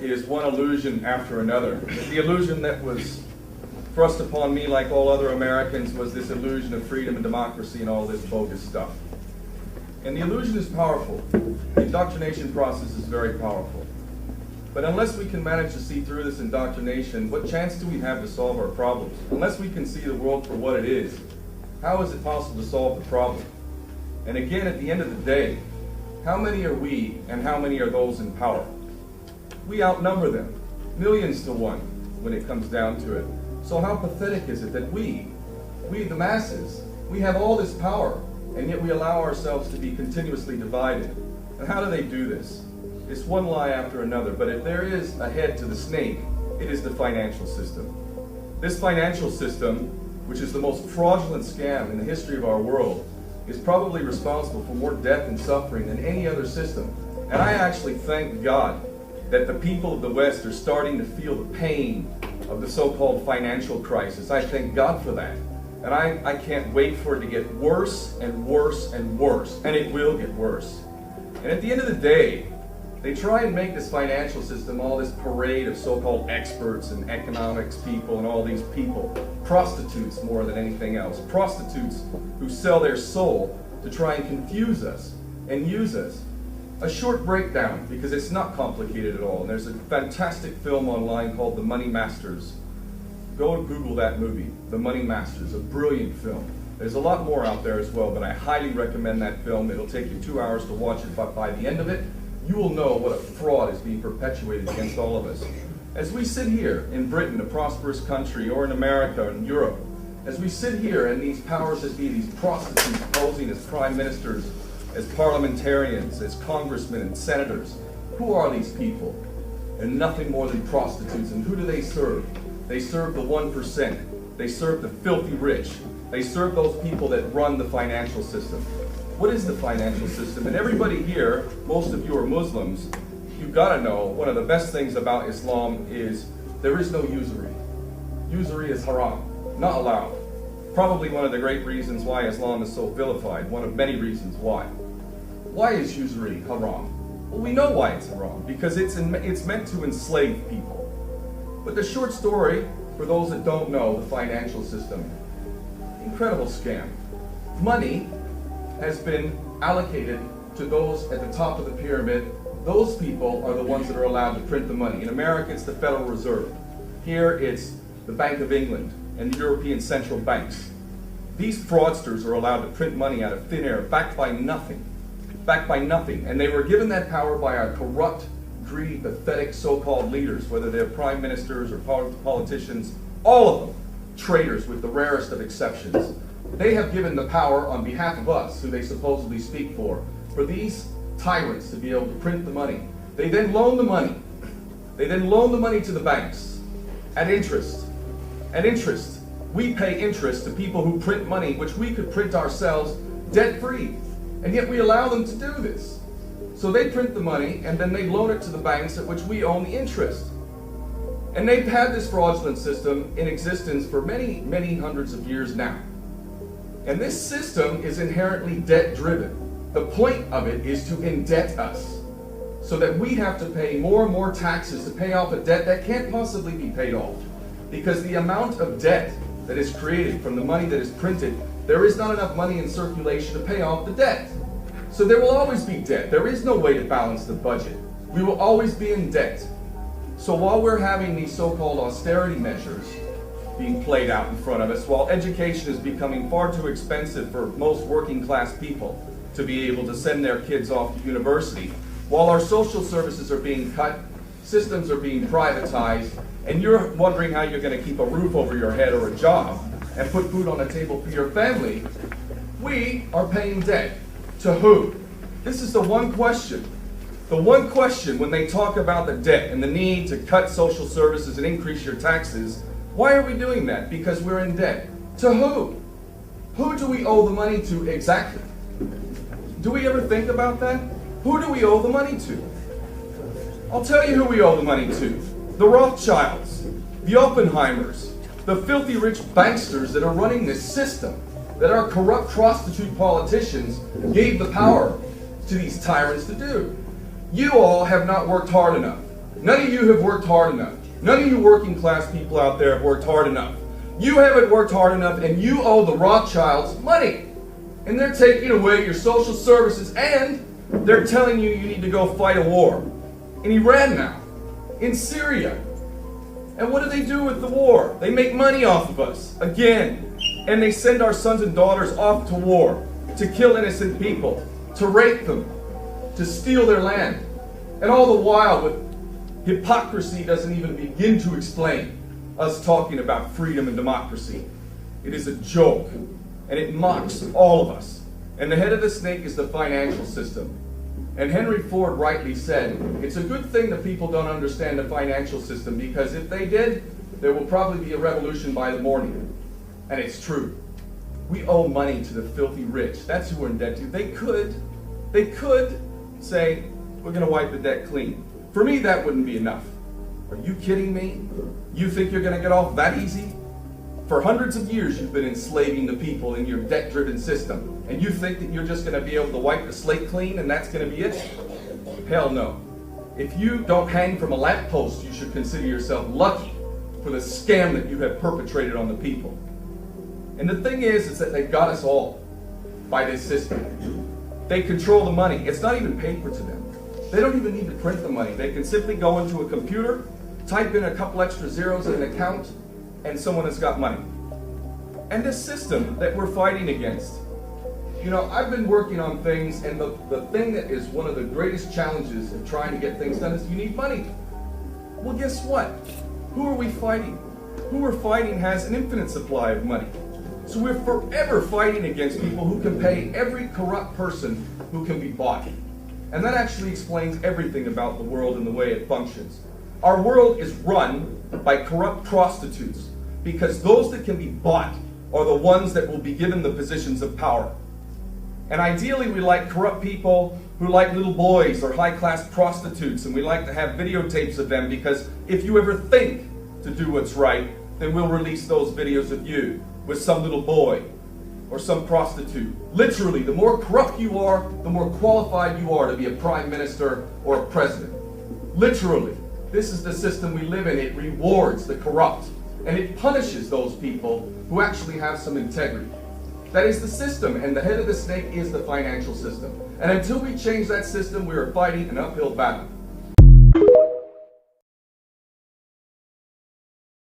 is one illusion after another. The illusion that was thrust upon me, like all other Americans, was this illusion of freedom and democracy and all this bogus stuff. And the illusion is powerful. The indoctrination process is very powerful. But unless we can manage to see through this indoctrination, what chance do we have to solve our problems? Unless we can see the world for what it is, how is it possible to solve the problem? And again, at the end of the day, how many are we and how many are those in power? We outnumber them, millions to one, when it comes down to it. So how pathetic is it that we the masses, we have all this power, and yet we allow ourselves to be continuously divided? And how do they do this? It's one lie after another, but if there is a head to the snake, it is the financial system. This financial system, which is the most fraudulent scam in the history of our world, is probably responsible for more death and suffering than any other system. And I actually thank God that the people of the West are starting to feel the pain of the so-called financial crisis. I thank God for that. And I can't wait for it to get worse and worse and worse. And it will get worse. And at the end of the day, they try and make this financial system all this parade of so-called experts and economics people and all these people, prostitutes more than anything else, prostitutes who sell their soul to try and confuse us and use us. A short breakdown, because it's not complicated at all. And there's a fantastic film online called The Money Masters. Go and Google that movie, The Money Masters, a brilliant film. There's a lot more out there as well, but I highly recommend that film. It'll take you 2 hours to watch it, but by the end of it, you will know what a fraud is being perpetuated against all of us. As we sit here in Britain, a prosperous country, or in America or in Europe, as we sit here and these powers that be, these prostitutes posing as prime ministers, as parliamentarians, as congressmen and senators, who are these people? They're nothing more than prostitutes. And who do they serve? They serve the 1%. They serve the filthy rich. They serve those people that run the financial system. What is the financial system? And everybody here, most of you are Muslims, you've got to know one of the best things about Islam is there is no usury. Usury is haram, not allowed. Probably one of the great reasons why Islam is so vilified, one of many reasons why. Why is usury haram? Well, we know why it's haram, because it's meant to enslave people. But the short story, for those that don't know the financial system, incredible scam. Money has been allocated to those at the top of the pyramid. Those people are the ones that are allowed to print the money. In America, it's the Federal Reserve. Here, it's the Bank of England and the European central banks. These fraudsters are allowed to print money out of thin air, backed by nothing. Backed by nothing. And they were given that power by our corrupt, greedy, pathetic so-called leaders, whether they're prime ministers or politicians, all of them traitors with the rarest of exceptions. They have given the power on behalf of us, who they supposedly speak for these tyrants to be able to print the money. They then loan the money. They then loan the money to the banks at interest. At interest. We pay interest to people who print money, which we could print ourselves debt-free. And yet we allow them to do this. So they print the money and then they loan it to the banks at which we own the interest. And they've had this fraudulent system in existence for many, many hundreds of years now. And this system is inherently debt-driven. The point of it is to indebt us so that we have to pay more and more taxes to pay off a debt that can't possibly be paid off. Because the amount of debt that is created from the money that is printed, there is not enough money in circulation to pay off the debt. So there will always be debt. There is no way to balance the budget. We will always be in debt. So while we're having these so-called austerity measures being played out in front of us, while education is becoming far too expensive for most working class people to be able to send their kids off to university, while our social services are being cut, systems are being privatized, and you're wondering how you're going to keep a roof over your head or a job and put food on the table for your family, we are paying debt. To who? This is the one question. The one question when they talk about the debt and the need to cut social services and increase your taxes, why are we doing that? Because we're in debt. To who? Who do we owe the money to exactly? Do we ever think about that? Who do we owe the money to? I'll tell you who we owe the money to. The Rothschilds, the Oppenheimers, the filthy rich banksters that are running this system, that our corrupt prostitute politicians gave the power to these tyrants to do. You all have not worked hard enough. None of you have worked hard enough. None of you working class people out there have worked hard enough. You haven't worked hard enough, and you owe the Rothschilds money. And they're taking away your social services, and they're telling you you need to go fight a war. In Iran now. In Syria. And what do they do with the war? They make money off of us. Again. And they send our sons and daughters off to war. To kill innocent people. To rape them. To steal their land. And all the while, with hypocrisy doesn't even begin to explain us talking about freedom and democracy. It is a joke. And it mocks all of us. And the head of the snake is the financial system. And Henry Ford rightly said, it's a good thing that people don't understand the financial system, because if they did, there will probably be a revolution by the morning. And it's true. We owe money to the filthy rich. That's who we're in debt to. They could say, we're going to wipe the debt clean. For me, that wouldn't be enough. Are you kidding me? You think you're going to get off that easy? For hundreds of years, you've been enslaving the people in your debt-driven system. And you think that you're just going to be able to wipe the slate clean and that's going to be it? Hell no. If you don't hang from a lamppost, you should consider yourself lucky for the scam that you have perpetrated on the people. And the thing is that they've got us all by this system. They control the money. It's not even paper to them. They don't even need to print the money. They can simply go into a computer, type in a couple extra zeros in an account, and someone has got money. And this system that we're fighting against, you know, I've been working on things, and the thing that is one of the greatest challenges of trying to get things done is you need money. Well, guess what? Who are we fighting? Who we're fighting has an infinite supply of money. So we're forever fighting against people who can pay every corrupt person who can be bought. And that actually explains everything about the world and the way it functions. Our world is run by corrupt prostitutes, because those that can be bought are the ones that will be given the positions of power. And ideally, we like corrupt people who like little boys or high-class prostitutes, and we like to have videotapes of them, because if you ever think to do what's right, then we'll release those videos of you with some little boy or some prostitute. Literally, the more corrupt you are, the more qualified you are to be a prime minister or a president. Literally. This is the system we live in. It rewards the corrupt, and it punishes those people who actually have some integrity. That is the system, and the head of the snake is the financial system. And until we change that system, we are fighting an uphill battle.